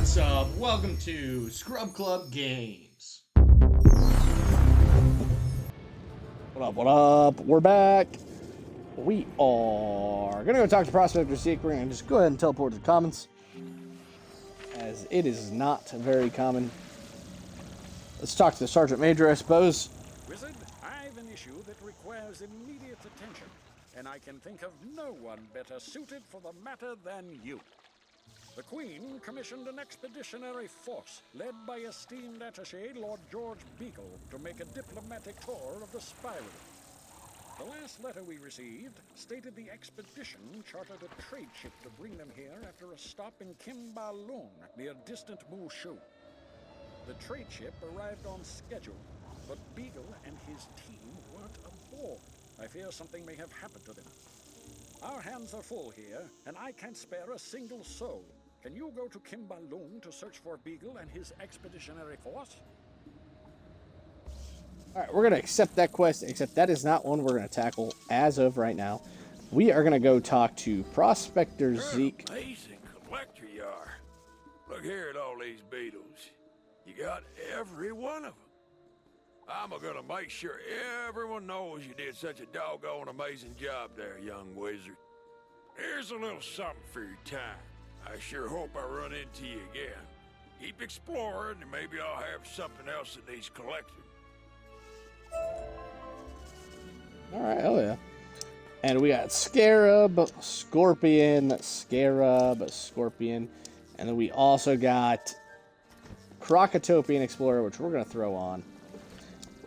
What's up? Welcome to Scrub Club Games. What up, what up? We're back. We are going to go talk to Prospector Zeke. We're going to just go ahead and teleport to the commons, as it is not very common. Let's talk to the Sergeant Major, I suppose. Wizard, I've an issue that requires immediate attention, and I can think of no one better suited for the matter than you. The Queen commissioned an expeditionary force led by esteemed attaché Lord George Beagle to make a diplomatic tour of the Spiral. The last letter we received stated the expedition chartered a trade ship to bring them here after a stop in Kimbalung, near distant Mushu. The trade ship arrived on schedule, but Beagle and his team weren't aboard. I fear something may have happened to them. Our hands are full here, and I can't spare a single soul. Can you go to Kimbalung to search for Beagle and his expeditionary force? Alright, we're going to accept that quest, except that is not one we're going to tackle as of right now. We are going to go talk to Prospector Zeke. Amazing collector you are. Look here at all these beetles. You got every one of them. I'm gonna make sure everyone knows you did such a doggone amazing job there, young wizard. Here's a little something for your time. I sure hope I run into you again. Keep exploring, and maybe I'll have something else that needs collecting. Alright, hell yeah. And we got Scarab, Scorpion, and then we also got Krokotopian Explorer, which we're going to throw on.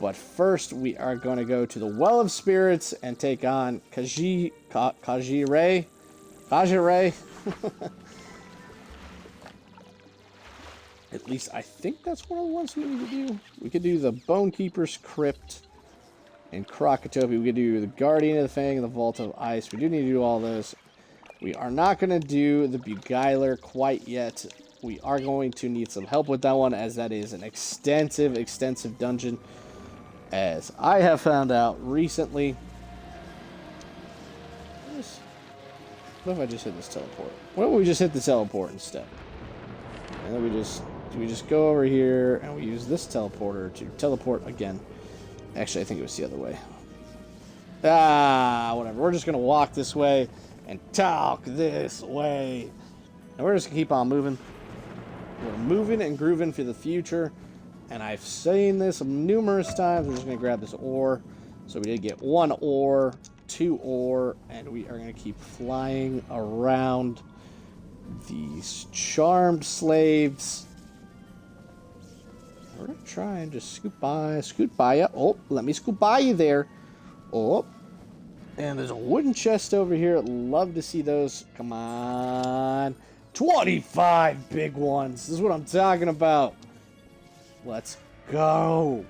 But first, we are going to go to the Well of Spirits and take on Kajire. At least I think that's one of the ones we need to do. We could do the Bonekeeper's Crypt and Krokotopia. We could do the Guardian of the Fang and the Vault of Ice. We do need to do all those. We are not going to do the Beguiler quite yet. We are going to need some help with that one, as that is an extensive dungeon, as I have found out recently. What if I just hit this teleport? What if we just hit the teleport instead? And then we just go over here and we use this teleporter to teleport again. Actually, I think it was the other way. Whatever. We're just going to walk this way and talk this way. And we're just going to keep on moving. We're moving and grooving for the future. And I've seen this numerous times. We're just going to grab this ore. So we did get 1 ore, 2 ore, and we are going to keep flying around these charmed slaves. We're going to try and just scoot by you. Oh, let me scoot by you there. Oh, and there's a wooden chest over here. Love to see those. Come on. 25 big ones. This is what I'm talking about. Let's go.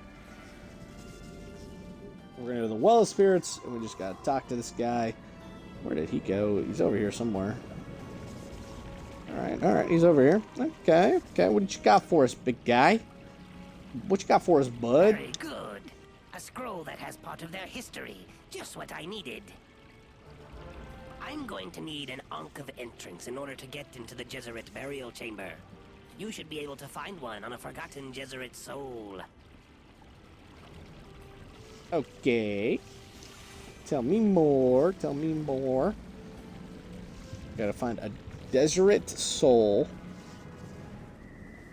We're going to the Well of Spirits, and we just got to talk to this guy. Where did he go? He's over here somewhere. All right, he's over here. Okay, what you got for us, big guy? What you got for us, bud? Very good. A scroll that has part of their history. Just what I needed. I'm going to need an Ankh of entrance in order to get into the Jesuit burial chamber. You should be able to find one on a forgotten Jesuit soul. Okay. Tell me more. Gotta find a Jesuit soul.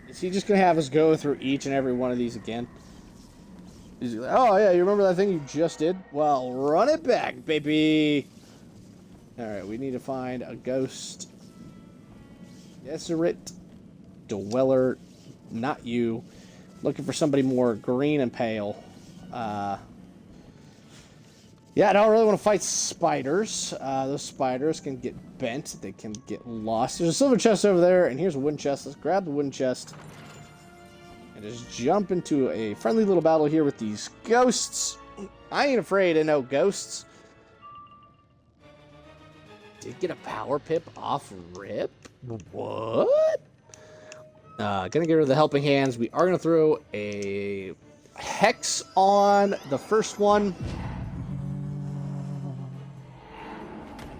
Is he just gonna have us go through each and every one of these again? Is he like, oh yeah, you remember that thing you just did? Well, run it back, baby. Alright, we need to find a ghost. Jesuit dweller. Not you. Looking for somebody more green and pale. Yeah, I don't really want to fight spiders. Those spiders can get bent. They can get lost. There's a silver chest over there, and here's a wooden chest. Let's grab the wooden chest and just jump into a friendly little battle here with these ghosts. I ain't afraid of no ghosts. Did get a power pip off rip? What? Gonna get rid of the helping hands. We are gonna throw a hex on the first one.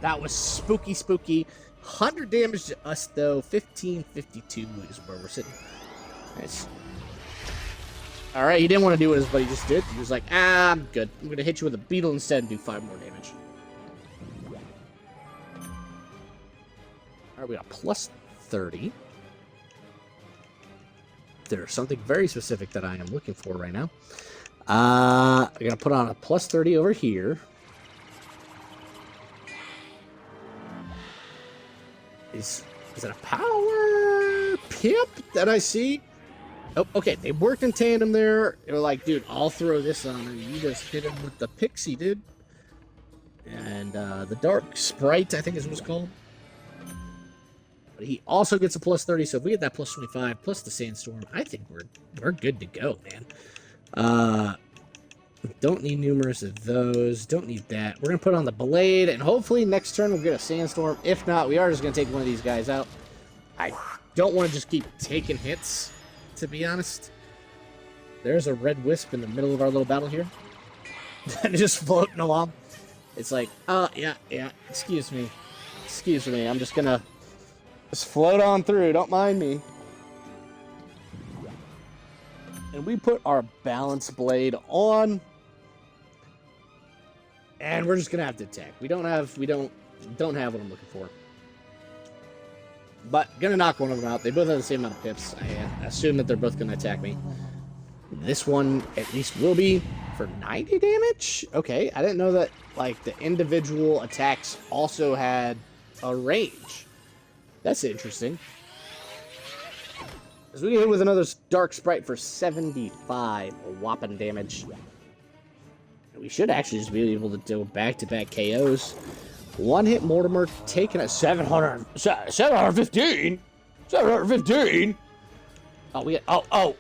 That was spooky. 100 damage to us, though. 1552 is where we're sitting. Nice. Alright, he didn't want to do what his buddy just did. He was like, I'm good. I'm going to hit you with a beetle instead and do 5 more damage. Alright, we got plus 30. There's something very specific that I am looking for right now. I'm going to put on a plus 30 over here. Is it a power pip that I see? Oh, okay. They worked in tandem there. They were like, dude, I'll throw this on and you just hit him with the pixie, dude. And the dark sprite, I think is what it's called. But he also gets a plus 30, so if we get that plus 25 plus the sandstorm, I think we're good to go, man. Don't need numerous of those. Don't need that. We're going to put on the blade, and hopefully next turn we'll get a sandstorm. If not, we are just going to take one of these guys out. I don't want to just keep taking hits, to be honest. There's a red wisp in the middle of our little battle here. Just floating along. It's like, yeah, excuse me. Excuse me, I'm just going to just float on through. Don't mind me. And we put our balance blade on. And we're just gonna have to attack. We don't have what I'm looking for. But gonna knock one of them out. They both have the same amount of pips. I assume that they're both gonna attack me. This one at least will be for 90 damage. Okay, I didn't know that like the individual attacks also had a range. That's interesting. As we hit with another dark sprite for 75 whopping damage. We should actually just be able to do back-to-back KOs. One hit Mortimer taking a 715? 715? Oh, we had, oh.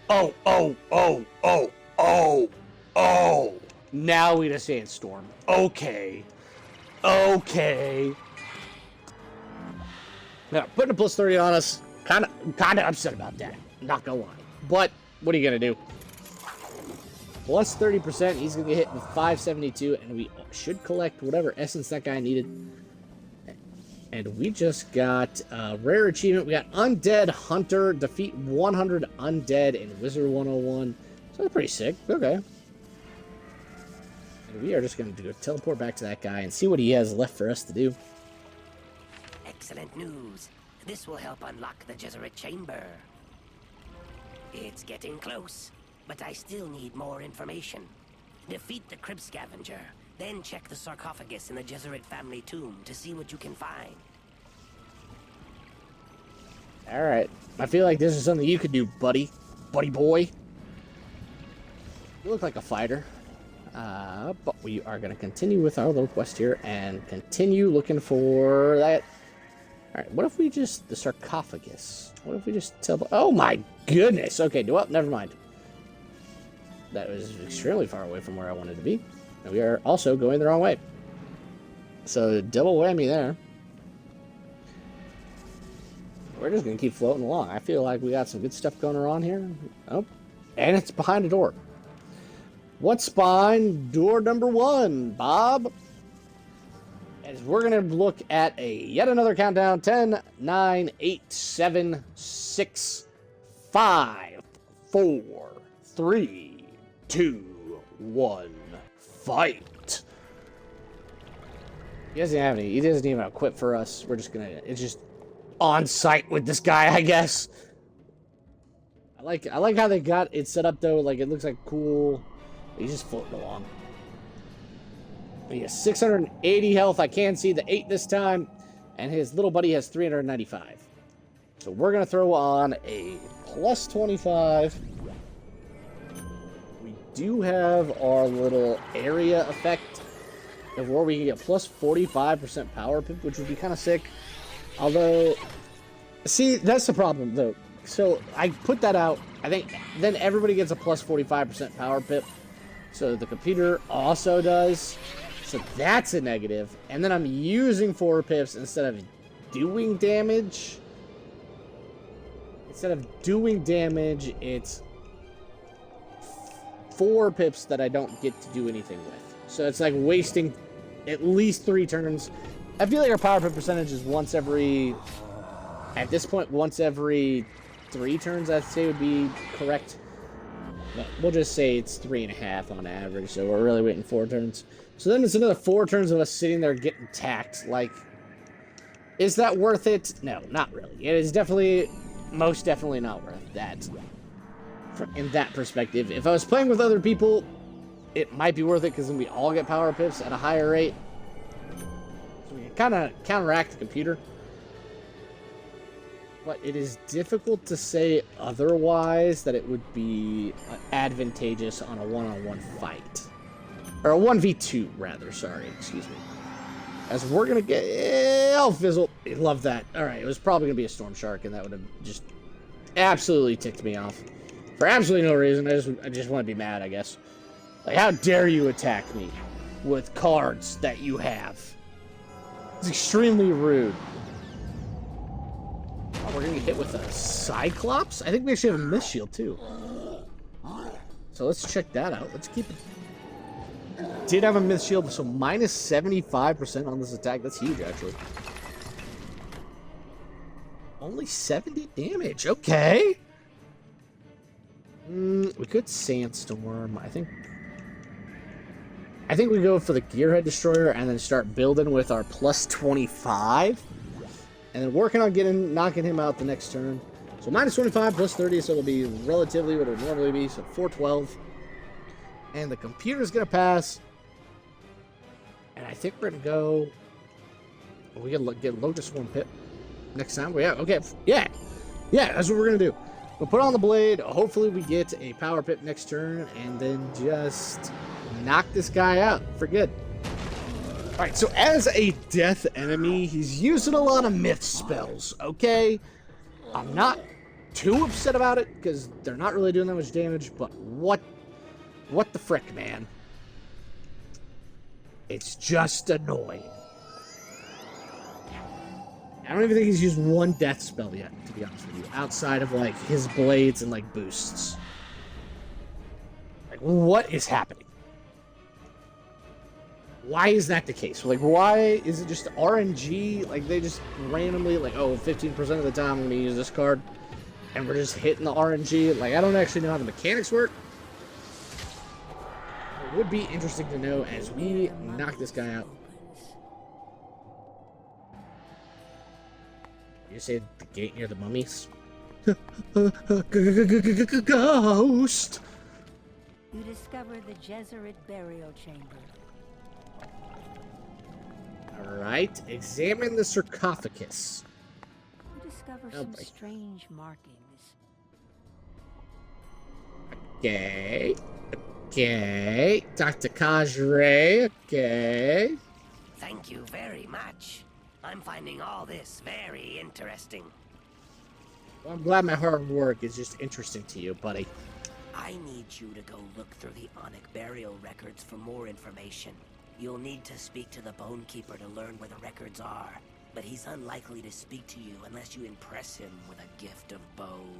Now we had a sandstorm. Okay. Now, putting a plus 30 on us, kind of upset about that. Not gonna lie. But, what are you gonna do? Plus 30%, he's going to get hit with 572, and we should collect whatever essence that guy needed. And we just got a rare achievement. We got Undead Hunter, defeat 100 Undead in Wizard 101. So that's pretty sick. Okay. And we are just going to teleport back to that guy and see what he has left for us to do. Excellent news. This will help unlock the Jesuit chamber. It's getting close. But I still need more information. Defeat the Crib Scavenger, then check the sarcophagus in the Jesuit family tomb to see what you can find. Alright. I feel like this is something you could do, buddy. Buddy boy. You look like a fighter. But we are going to continue with our little quest here and continue looking for that. Alright, what if we just... the sarcophagus. What if we just tell... oh my goodness! Okay, well, never mind. That was extremely far away from where I wanted to be. And we are also going the wrong way. So, double whammy there. We're just going to keep floating along. I feel like we got some good stuff going on here. Oh, and it's behind a door. What's behind door number 1, Bob? As we're going to look at yet another countdown. 10, 9, 8, 7, 6, 5, 4, 3, 2, 1, fight. He doesn't have any. He doesn't even equip for us. We're just gonna. It's just on site with this guy, I guess. I like how they got it set up though. Like it looks like cool. He's just floating along. He has 680 health. I can see the 8 this time, and his little buddy has 395. So we're gonna throw on a plus 25. Do have our little area effect of where we can get plus 45% power pip, which would be kind of sick. Although, see, that's the problem though. So I put that out. I think then everybody gets a plus 45% power pip. So the computer also does. So that's a negative. And then I'm using 4 pips instead of doing damage. Instead of doing damage, it's 4 pips that I don't get to do anything with. So it's like wasting at least 3 turns I feel like our power pip percentage is once every... At this point, once every 3 turns, I'd say would be correct. But we'll just say it's 3.5 on average, so we're really waiting 4 turns. So then it's another 4 turns of us sitting there getting tacked. Like, is that worth it? No, not really. It is definitely, most definitely not worth that. In that perspective. If I was playing with other people, it might be worth it because then we all get power pips at a higher rate. So we can kind of counteract the computer. But it is difficult to say otherwise that it would be advantageous on a one-on-one fight. Or a 1v2, rather. Sorry, excuse me. As we're going to get... Oh, Fizzle. I love that. Alright, it was probably going to be a Storm Shark, and that would have just absolutely ticked me off. For absolutely no reason. I just want to be mad, I guess. Like, how dare you attack me with cards that you have? It's extremely rude. Oh, we're going to get hit with a Cyclops? I think we actually have a Mist Shield, too. So let's check that out. Let's keep it... Did have a Mist Shield, so minus 75% on this attack. That's huge, actually. Only 70 damage. Okay. We could Sandstorm. I think we go for the Gearhead Destroyer and then start building with our plus 25. And then working on knocking him out the next turn. So minus 25 plus 30, so it'll be relatively what it would normally be. So 412. And the computer's going to pass. And I think we're going to go... We can get Lotus Swarm Pip next time. Yeah, okay. Yeah, that's what we're going to do. We'll put on the blade. Hopefully we get a power pip next turn. And then just knock this guy out for good. Alright, so as a death enemy, he's using a lot of myth spells, okay? I'm not too upset about it, because they're not really doing that much damage, but what the frick, man? It's just annoying. I don't even think he's used one death spell yet, to be honest with you, outside of, like, his blades and, like, boosts. Like, what is happening? Why is that the case? Like, why is it just RNG? Like, they just randomly, like, oh, 15% of the time I'm going to use this card, and we're just hitting the RNG. Like, I don't actually know how the mechanics work. It would be interesting to know as we knock this guy out. You say the gate near the mummies? Ghost! You discover the Jesuit burial chamber. Alright, examine the sarcophagus. You discover some strange markings. Okay. Dr. Kajre, okay. Thank you very much. I'm finding all this very interesting. Well, I'm glad my hard work is just interesting to you, buddy. I need you to go look through the Onyx burial records for more information. You'll need to speak to the Bone Keeper to learn where the records are, but he's unlikely to speak to you unless you impress him with a gift of bone.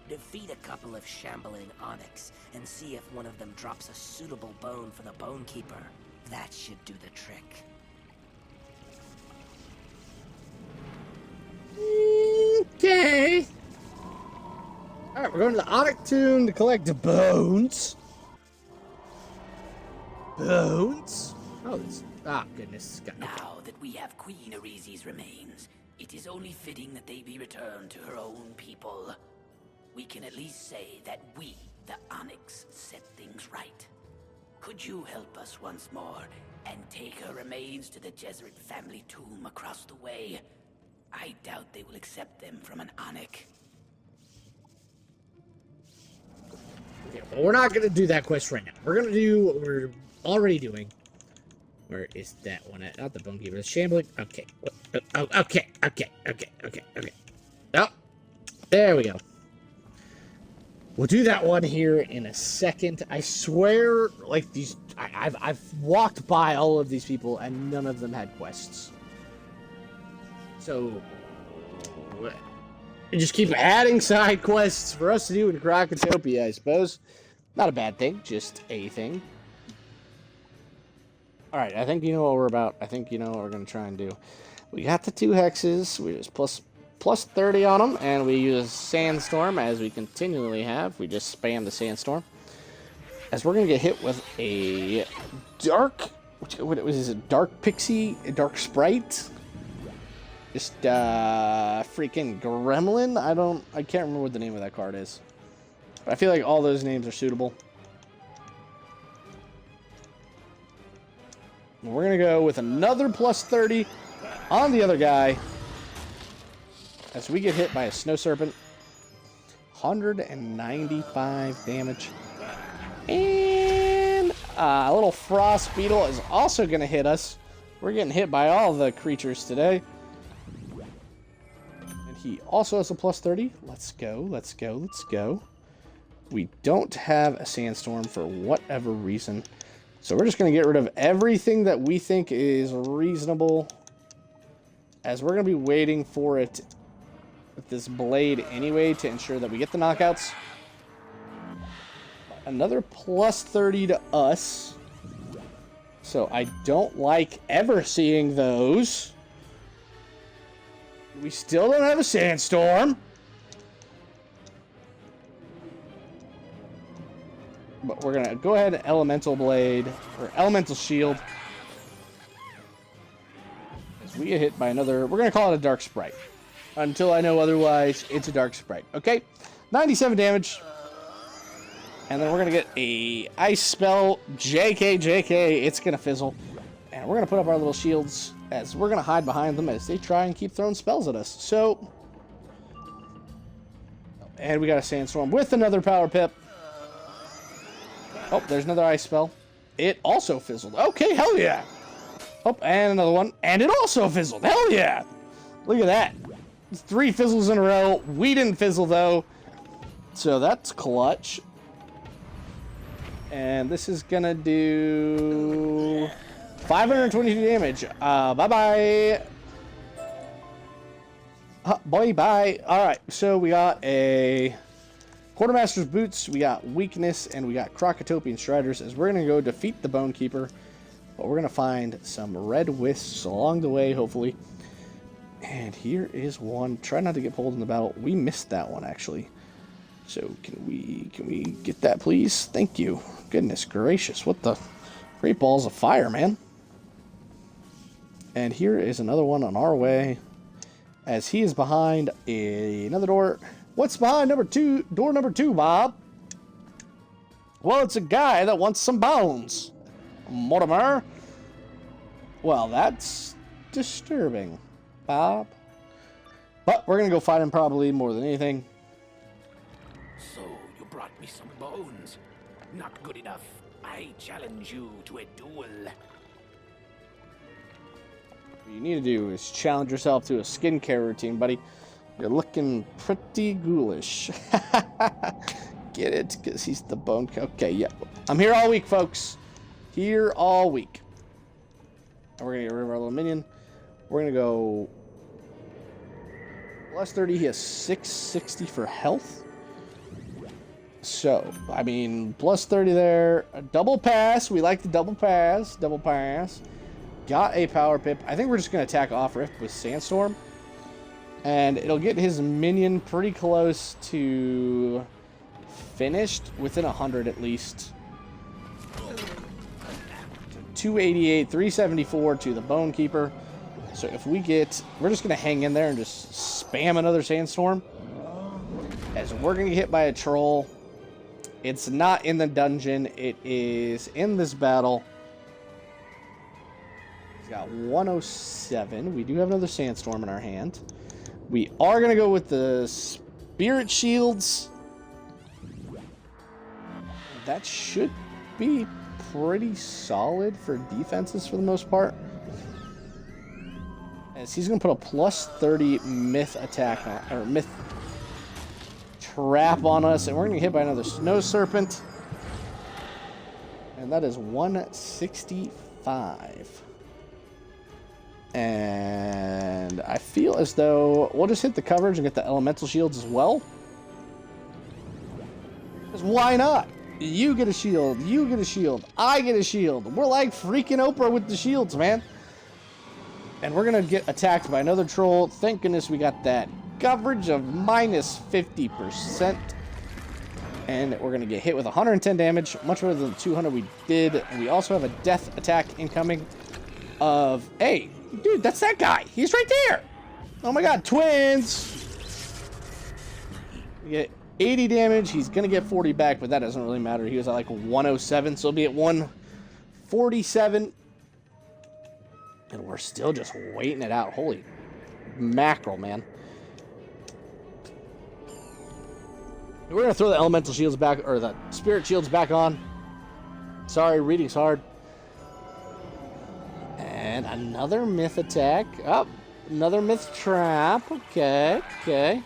Defeat a couple of shambling Onyx and see if one of them drops a suitable bone for the Bone Keeper. That should do the trick. Okay. Alright, we're going to the Onyx Tomb to collect the bones. Bones? Oh, this... Ah, goodness. Now that we have Queen Arizi's remains, it is only fitting that they be returned to her own people. We can at least say that we, the Onyx, set things right. Could you help us once more and take her remains to the Jesuit family tomb across the way? I doubt they will accept them from an Onyx. Okay, well, we're not going to do that quest right now. We're going to do what we're already doing. Where is that one at? Not the Bone Keeper. The Shambling. Okay. Okay. Oh, there we go. We'll do that one here in a second. I swear, like, these... I've walked by all of these people, and none of them had quests. So... just keep adding side quests for us to do in Krokotopia, I suppose. Not a bad thing, just a thing. All right, I think you know what we're about. I think you know what we're going to try and do. We got the 2 hexes. We just plus 30 on them, and we use Sandstorm as we continually have. We just spam the Sandstorm. As we're going to get hit with a dark... What was it? Dark Pixie? A Dark Sprite? Just, freaking Gremlin? I can't remember what the name of that card is. But I feel like all those names are suitable. We're going to go with another plus 30 on the other guy. As we get hit by a Snow Serpent. 195 damage. And a little Frost Beetle is also going to hit us. We're getting hit by all the creatures today. And he also has a plus 30. Let's go, let's go, let's go. We don't have a Sandstorm for whatever reason. So we're just going to get rid of everything that we think is reasonable. As we're going to be waiting for it with this blade anyway to ensure that we get the knockouts. Another plus 30 to us. So I don't like ever seeing those. We still don't have a Sandstorm. But we're going to go ahead and Elemental Blade, or Elemental Shield. As we get hit by another, we're going to call it a Dark Sprite. Until I know otherwise, it's a Dark Sprite. Okay, 97 damage. And then we're going to get a Ice Spell, JK, it's going to fizzle. And we're going to put up our little shields as we're going to hide behind them as they try and keep throwing spells at us. So, and we got a Sandstorm with another Power Pip. Oh, there's another Ice Spell. It also fizzled. Okay, hell yeah. Oh, and another one. And it also fizzled. Hell yeah. Look at that. 3 fizzles in a row. We didn't fizzle, though. So that's clutch. And this is going to do 522 damage. Bye-bye. Boy, bye. All right, so we got a Quartermaster's Boots, we got Weakness, and we got Krokotopian Striders. As we're going to go defeat the Bone Keeper. But we're going to find some red wisps along the way, hopefully. And here is one. Try not to get pulled in the battle. We missed that one, actually. So can we get that, please? Thank you. Goodness gracious. What the great balls of fire, man. And here is another one on our way. As he is behind another door. What's behind door number 2, Bob? Well, it's a guy that wants some bones. Mortimer. Well, that's disturbing, Bob. But we're going to go fight him probably more than anything. So, you brought me some bones. Not good enough. I challenge you to a duel. What you need to do is challenge yourself to a skincare routine, buddy. You're looking pretty ghoulish. Get it? Because he's the bone... Okay, yeah. I'm here all week, folks. Here all week. And we're going to get rid of our little minion. We're going to go... Plus 30, he has 660 for health. So, I mean, plus 30 there. A double pass. We like the double pass. Double pass. Got a Power Pip. I think we're just going to attack off Rift with Sandstorm. And it'll get his minion pretty close to finished. Within 100 at least. So 288, 374 to the Bone Keeper. So if we get... We're just going to hang in there and just spam another Sandstorm. As we're going to get hit by a troll. It's not in the dungeon. It is in this battle. He's got 107. We do have another Sandstorm in our hand. We are going to go with the Spirit Shields. That should be pretty solid for defenses for the most part. As he's going to put a plus 30 myth attack on, or myth trap on us, and we're going to get hit by another Snow Serpent. And that is 165. And I feel as though we'll just hit the coverage and get the elemental shields as well. Because why not? You get a shield. You get a shield. I get a shield. We're like freaking Oprah with the shields, man. And we're going to get attacked by another troll. Thank goodness we got that coverage of minus 50%. And we're going to get hit with 110 damage. Much better than the 200 we did. And we also have a death attack incoming of... Hey, dude, that's that guy. He's right there. Oh my god, twins. We get 80 damage. He's going to get 40 back, but that doesn't really matter. He was at like 107, so he'll be at 147. And we're still just waiting it out. Holy mackerel, man. We're going to throw the elemental shields back, or the spirit shields back on. Sorry, reading's hard. And another myth attack. Oh, another myth trap. Okay, okay.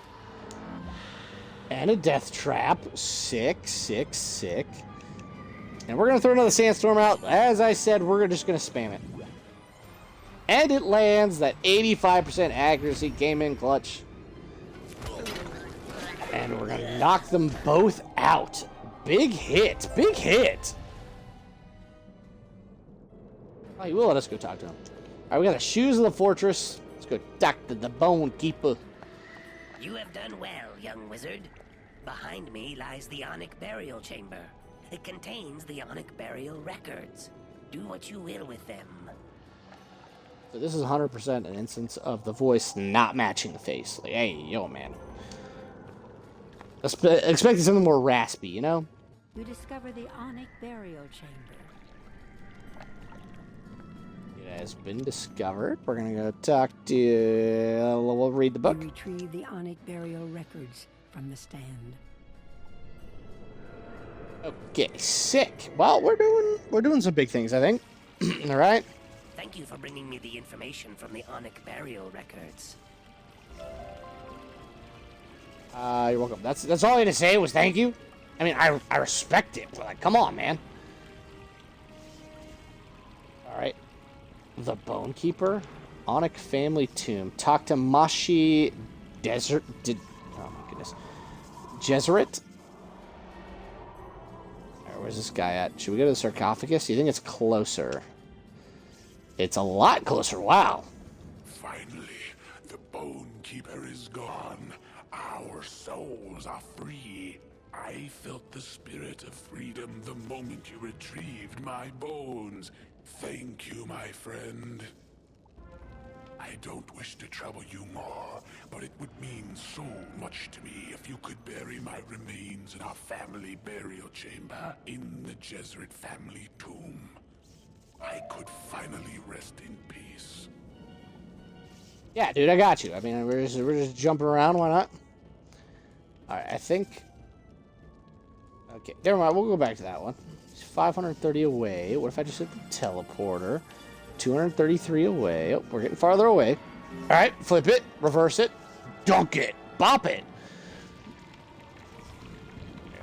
And a death trap. Sick, sick, sick. And we're going to throw another sandstorm out. As I said, we're just going to spam it. And it lands. That 85% accuracy came in clutch. And we're going to knock them both out. Big hit. Big hit. Oh, he will let us go talk to him. All right, we got the shoes of the fortress. Let's go talk to the bone keeper. You have done well, young wizard. Behind me lies the Onic burial chamber. It contains the Onic burial records. Do what you will with them. So this is 100% an instance of the voice not matching the face. Like, hey, yo, man. Expecting something more raspy, you know? You discover the Onic burial chamber. It has been discovered. We're gonna go talk to... we'll read the book. You retrieve the Onic burial records from the stand. Okay, sick. Well, we're doing some big things, I think. All right. Thank you for bringing me the information from the Onic burial records. You're welcome. That's all I had to say was thank you. I mean, I respect it, but like, come on, man. All right. The Bone Keeper, Onic family tomb. Talk to Mashi Desert. Oh my goodness, Jezerit. All right, where's this guy at? Should we go to the sarcophagus? Do you think it's closer? It's a lot closer. Wow. Finally, the Bone Keeper is gone. Our souls are free. I felt the spirit of freedom the moment you retrieved my bones. Thank you, my friend. I don't wish to trouble you more, but it would mean so much to me if you could bury my remains in our family burial chamber in the Jezerit family tomb. I could finally rest in peace. Yeah, dude, I got you. I mean, we're just jumping around. Why not? All right, I think. Okay, never mind. We'll go back to that one. It's 530 away. What if I just hit the teleporter? 233 away. Oh, we're getting farther away. All right, flip it, reverse it, dunk it, bop it.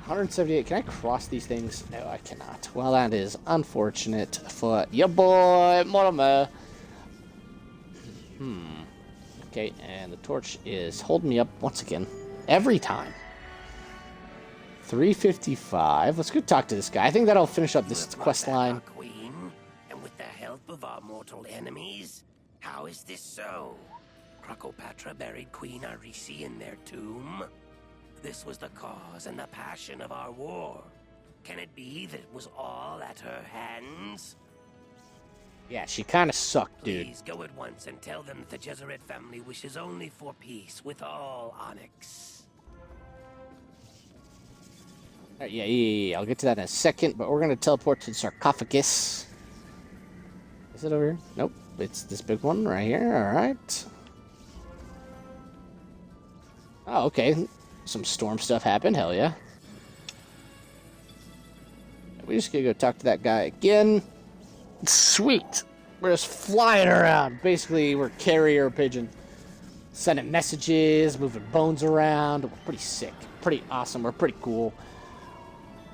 178. Can I cross these things? No, I cannot. Well, that is unfortunate for your boy, Mortimer. Okay, and the torch is holding me up once again. Every time. 355. Let's go talk to this guy. I think that'll finish up this quest line. Queen, and with the help of our mortal enemies, how is this so? Krokopatra buried Queen Arisi in their tomb. This was the cause and the passion of our war. Can it be that it was all at her hands? Yeah, she kind of sucked, dude. Please go at once and tell them that the Jezerit family wishes only for peace with all Onyx. All right, yeah. I'll get to that in a second, but we're going to teleport to the sarcophagus. Is it over here? Nope. It's this big one right here. All right. Oh, okay. Some storm stuff happened. Hell yeah. We just gotta go talk to that guy again. Sweet. We're just flying around. Basically, we're carrier pigeon. Sending messages, moving bones around. We're pretty sick. Pretty awesome. We're pretty cool.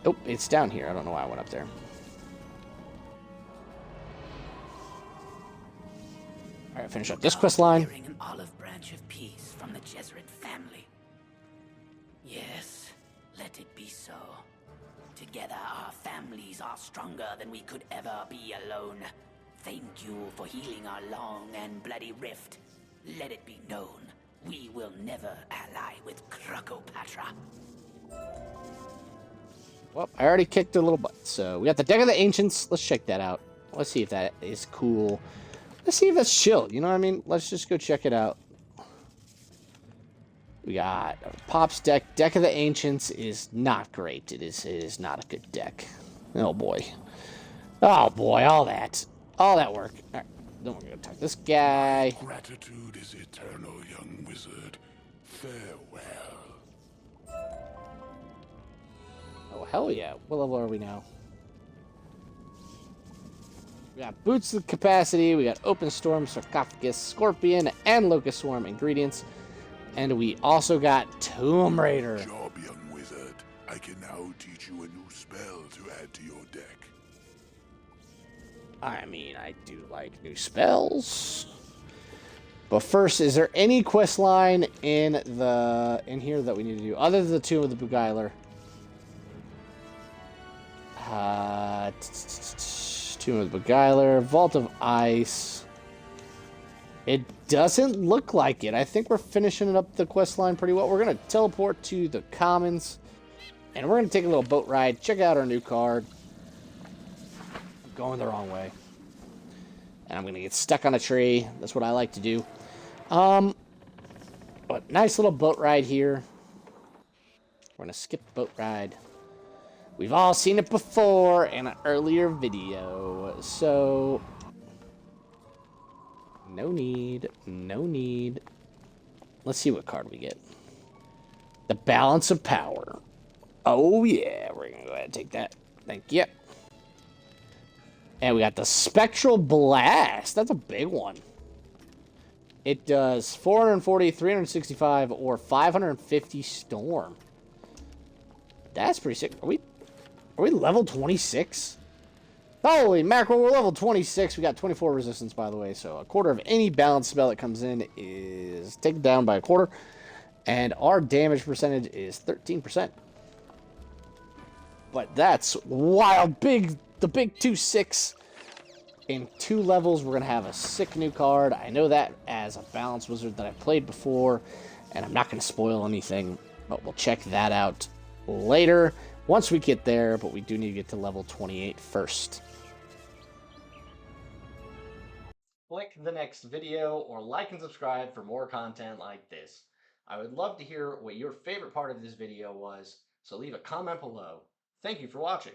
Oh, it's down here. I don't know why I went up there. Alright, finish up this quest line. An olive branch of peace from the Jezerit family. Yes, let it be so. Together, our families are stronger than we could ever be alone. Thank you for healing our long and bloody rift. Let it be known, we will never ally with Krokopatra. Well, I already kicked a little butt. So we got the Deck of the Ancients. Let's check that out. Let's see if that is cool. Let's see if that's chill. You know what I mean? Let's just go check it out. We got Pop's deck. Deck of the Ancients is not great. It is not a good deck. Oh boy. Oh boy, all that work. All right, then we're gonna talk to this guy. Gratitude is eternal, young wizard. Farewell. Oh hell yeah! What level are we now? We got Boots of Capacity. We got Open Storm, Sarcophagus, Scorpion, and Locust Swarm ingredients. And we also got Tomb Raider. Good job, young wizard. I can now teach you a new spell to add to your deck. I mean, I do like new spells. But first, is there any quest line in here that we need to do other than the Tomb of the Beguiler? Tomb of the Beguiler, Vault of Ice. It doesn't look like it. I think we're finishing up the quest line pretty well. We're going to teleport to the Commons, and we're going to take a little boat ride, check out our new card. I'm going the wrong way. And I'm going to get stuck on a tree. That's what I like to do. But nice little boat ride here. We're going to skip the boat ride. We've all seen it before in an earlier video, so no need. Let's see what card we get. The Balance of Power. Oh yeah, we're gonna go ahead and take that. Thank you. And we got the Spectral Blast. That's a big one. It does 440, 365, or 550 Storm. That's pretty sick. Are we level 26? Holy mackerel, we're level 26. We got 24 resistance, by the way. So a quarter of any balance spell that comes in is taken down by a quarter. And our damage percentage is 13%. But that's wild. The big 2/6. In 2 levels, we're going to have a sick new card. I know that as a balance wizard that I've played before. And I'm not going to spoil anything. But we'll check that out later. Once we get there, but we do need to get to level 28 first. Click the next video or like and subscribe for more content like this. I would love to hear what your favorite part of this video was, so leave a comment below. Thank you for watching.